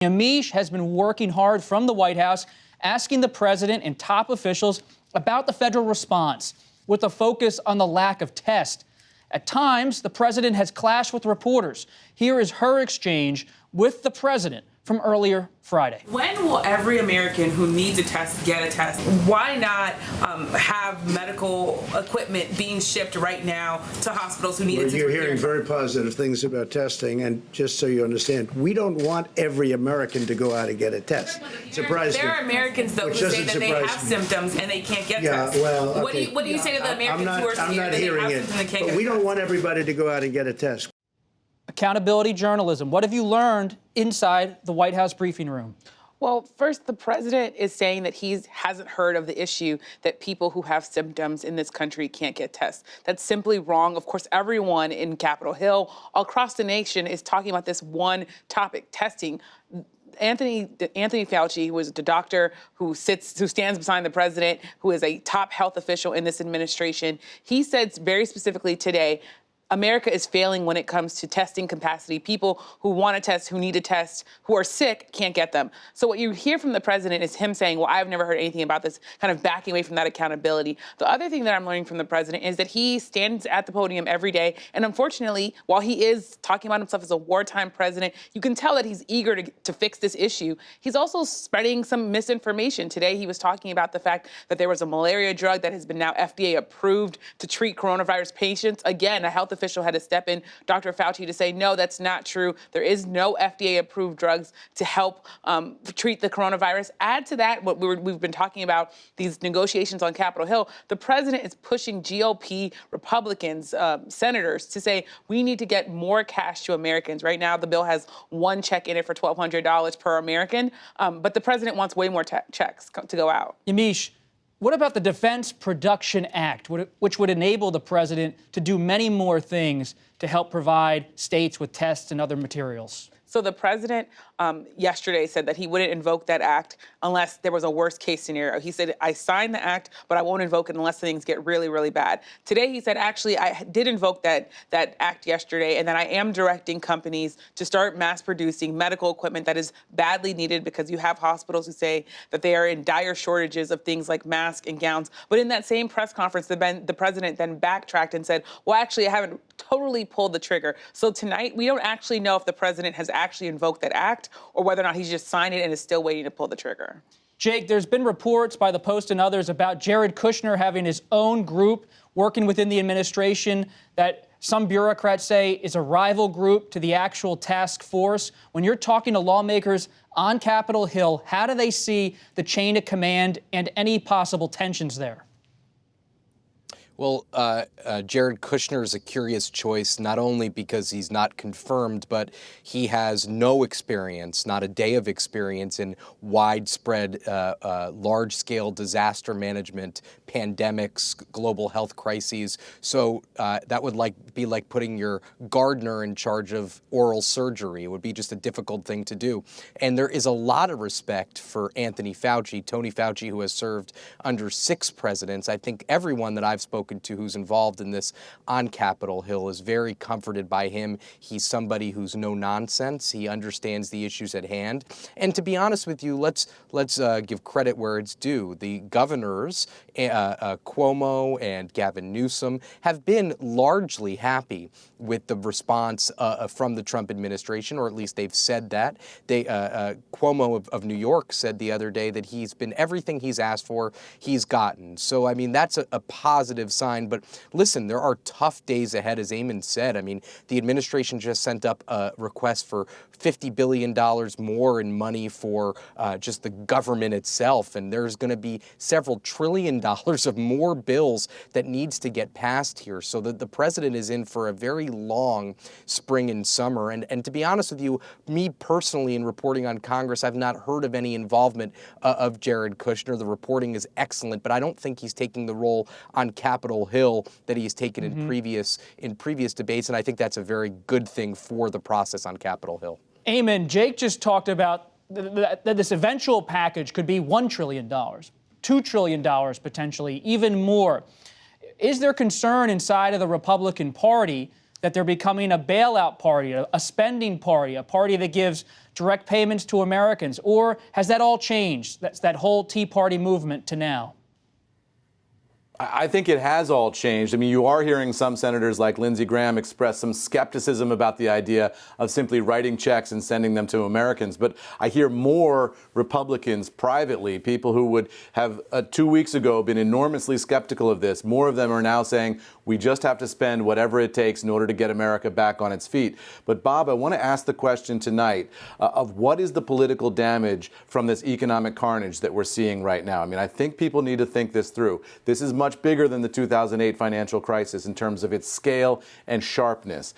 Yamiche has been working hard from the White House, asking the president and top officials about the federal response, with a focus on the lack of tests. At times, the president has clashed with reporters. Here is her exchange with the president from earlier Friday. When will every American who needs a test get a test? Why not have medical equipment being shipped right now to hospitals who need it? You're hearing very positive things about testing, and just so you understand, we don't want every American to go out and get a test. Surprising. There are Americans, though, who say that they have symptoms and they can't get tests. Well, okay. What do you say to the Americans who are scared that they have symptoms and they can't get tests? But we don't want everybody to go out and get a test. Accountability journalism. What have you learned inside the White House briefing room? Well, first, the president is saying that he hasn't heard of the issue that people who have symptoms in this country can't get tests. That's simply wrong. Of course, everyone in Capitol Hill, all across the nation, is talking about this one topic, testing. Anthony Fauci, who is the doctor who stands beside the president, who is a top health official in this administration, he said very specifically today, America is failing when it comes to testing capacity. People who want to test, who need to test, who are sick, can't get them. So what you hear from the president is him saying, well, I've never heard anything about this, kind of backing away from that accountability. The other thing that I'm learning from the president is that he stands at the podium every day. And unfortunately, while he is talking about himself as a wartime president, you can tell that he's eager to fix this issue. He's also spreading some misinformation. Today, he was talking about the fact that there was a malaria drug that has been now FDA approved to treat coronavirus patients. Again, a health official had to step in, Dr. Fauci, to say, no, that's not true. There is no FDA-approved drugs to help treat the coronavirus. Add to that what we've been talking about, these negotiations on Capitol Hill. The president is pushing GOP Republicans, senators, to say we need to get more cash to Americans. Right now, the bill has one check in it for $1,200 per American, but the president wants way more checks to go out. Yamiche, what about the Defense Production Act, which would enable the president to do many more things to help provide states with tests and other materials? So the president yesterday said that he wouldn't invoke that act unless there was a worst case scenario. He said, I signed the act, but I won't invoke it unless things get really, really bad. Today, he said, actually, I did invoke that act yesterday, and that I am directing companies to start mass producing medical equipment that is badly needed, because you have hospitals who say that they are in dire shortages of things like masks and gowns. But in that same press conference, the president then backtracked and said, well, actually, I haven't totally pulled the trigger. So tonight, we don't actually know if the president has actually invoked that act or whether or not he's just signed it and is still waiting to pull the trigger. Jake, there's been reports by the Post and others about Jared Kushner having his own group working within the administration that some bureaucrats say is a rival group to the actual task force. When you're talking to lawmakers on Capitol Hill, how do they see the chain of command and any possible tensions there? Well, Jared Kushner is a curious choice, not only because he's not confirmed, but he has no experience, not a day of experience in widespread, large-scale disaster management, pandemics, global health crises. So that would be like putting your gardener in charge of oral surgery. It would be just a difficult thing to do. And there is a lot of respect for Anthony Fauci, Tony Fauci, who has served under 6 presidents. I think everyone that I've spoken to who's involved in this on Capitol Hill is very comforted by him. He's somebody who's no nonsense. He understands the issues at hand. And to be honest with you, let's give credit where it's due. The governors, Cuomo and Gavin Newsom, have been largely happy with the response from the Trump administration, or at least they've said that. Cuomo of New York said the other day that he's been everything he's asked for, he's gotten. So, I mean, that's a positive sign. But listen, there are tough days ahead, as Eamon said. I mean, the administration just sent up a request for $50 billion more in money for just the government itself. And there's going to be several $1 trillion of more bills that needs to get passed here. So that the president is in for a very long spring and summer. And to be honest with you, me personally, in reporting on Congress, I've not heard of any involvement of Jared Kushner. The reporting is excellent, but I don't think he's taking the role on Capitol Hill that he's taken in previous debates. And I think that's a very good thing for the process on Capitol Hill. Eamon, Jake just talked about that this eventual package could be $1 trillion, $2 trillion potentially, even more. Is there concern inside of the Republican Party that they're becoming a bailout party, a spending party, a party that gives direct payments to Americans? Or has that all changed, that whole Tea Party movement to now? I think it has all changed. I mean, you are hearing some senators like Lindsey Graham express some skepticism about the idea of simply writing checks and sending them to Americans. But I hear more Republicans privately, people who would have 2 weeks ago been enormously skeptical of this. More of them are now saying we just have to spend whatever it takes in order to get America back on its feet. But Bob, I want to ask the question tonight of what is the political damage from this economic carnage that we're seeing right now? I mean, I think people need to think this through. This is much bigger than the 2008 financial crisis in terms of its scale and sharpness.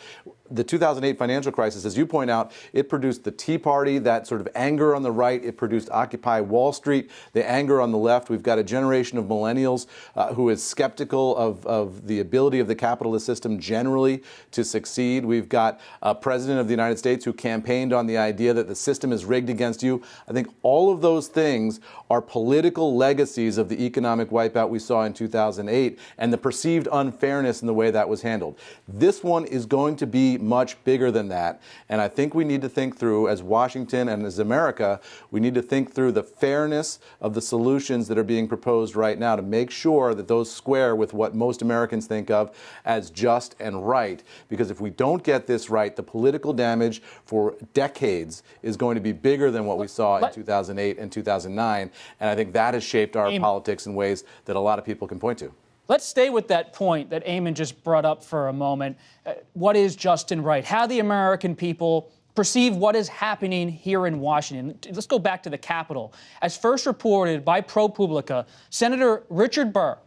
The 2008 financial crisis, as you point out, it produced the Tea Party, that sort of anger on the right. It produced Occupy Wall Street, the anger on the left. We've got a generation of millennials who is skeptical of the ability of the capitalist system generally to succeed. We've got a president of the United States who campaigned on the idea that the system is rigged against you. I think all of those things are political legacies of the economic wipeout we saw in 2008 and the perceived unfairness in the way that was handled. This one is going to be much bigger than that. And I think we need to think through, as Washington and as America, we need to think through the fairness of the solutions that are being proposed right now to make sure that those square with what most Americans think of as just and right. Because if we don't get this right, the political damage for decades is going to be bigger than what we saw in 2008 and 2009. And I think that has shaped our politics in ways that a lot of people can point to. Let's stay with that point that Eamon just brought up for a moment. What is just and right? How the American people perceive what is happening here in Washington. Let's go back to the Capitol. As first reported by ProPublica, Senator Richard Burr,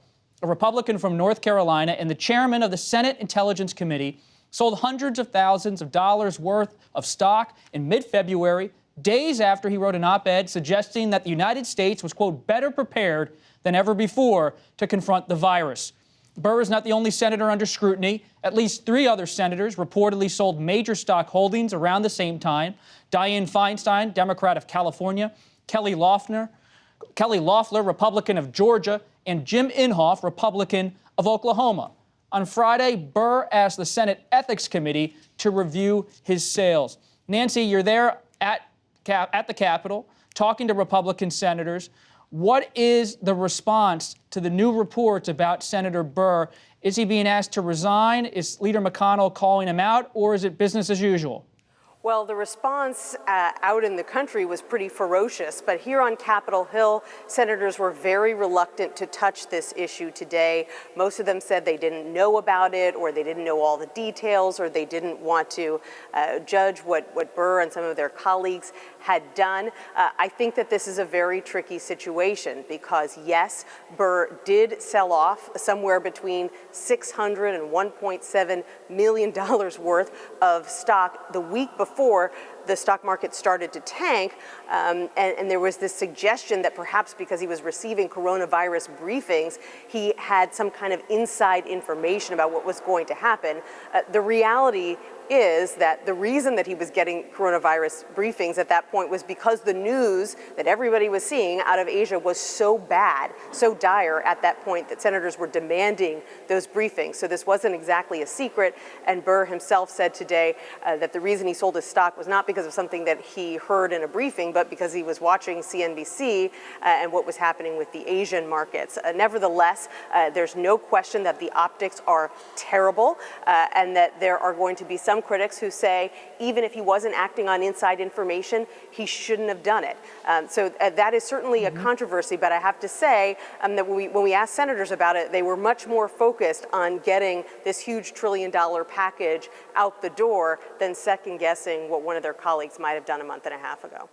a Republican from North Carolina and the chairman of the Senate Intelligence Committee, sold hundreds of thousands of dollars worth of stock in mid-February, days after he wrote an op-ed suggesting that the United States was, quote, better prepared than ever before to confront the virus. Burr is not the only senator under scrutiny. At least 3 other senators reportedly sold major stock holdings around the same time. Dianne Feinstein, Democrat of California, Kelly Loeffler, Republican of Georgia, and Jim Inhofe, Republican of Oklahoma. On Friday, Burr asked the Senate Ethics Committee to review his sales. Nancy, you're there at the Capitol talking to Republican senators. What is the response to the new reports about Senator Burr? Is he being asked to resign? Is Leader McConnell calling him out, or is it business as usual? Well, the response out in the country was pretty ferocious, but here on Capitol Hill, senators were very reluctant to touch this issue today. Most of them said they didn't know about it, or they didn't know all the details, or they didn't want to judge what Burr and some of their colleagues had done. I think that this is a very tricky situation because, yes, Burr did sell off somewhere between $600 and $1.7 million worth of stock the week before the stock market started to tank, and there was this suggestion that perhaps because he was receiving coronavirus briefings, he had some kind of inside information about what was going to happen. The reality is that the reason that he was getting coronavirus briefings at that point was because the news that everybody was seeing out of Asia was so bad, so dire at that point that senators were demanding those briefings. So this wasn't exactly a secret, and Burr himself said today that the reason he sold his stock was not because of something that he heard in a briefing, but because he was watching CNBC and what was happening with the Asian markets. Nevertheless, there's no question that the optics are terrible and that there are going to be some critics who say even if he wasn't acting on inside information, he shouldn't have done it. So that is certainly a controversy, but I have to say that when we asked senators about it, they were much more focused on getting this huge $1 trillion package out the door than second guessing what one of their colleagues might have done a month and a half ago.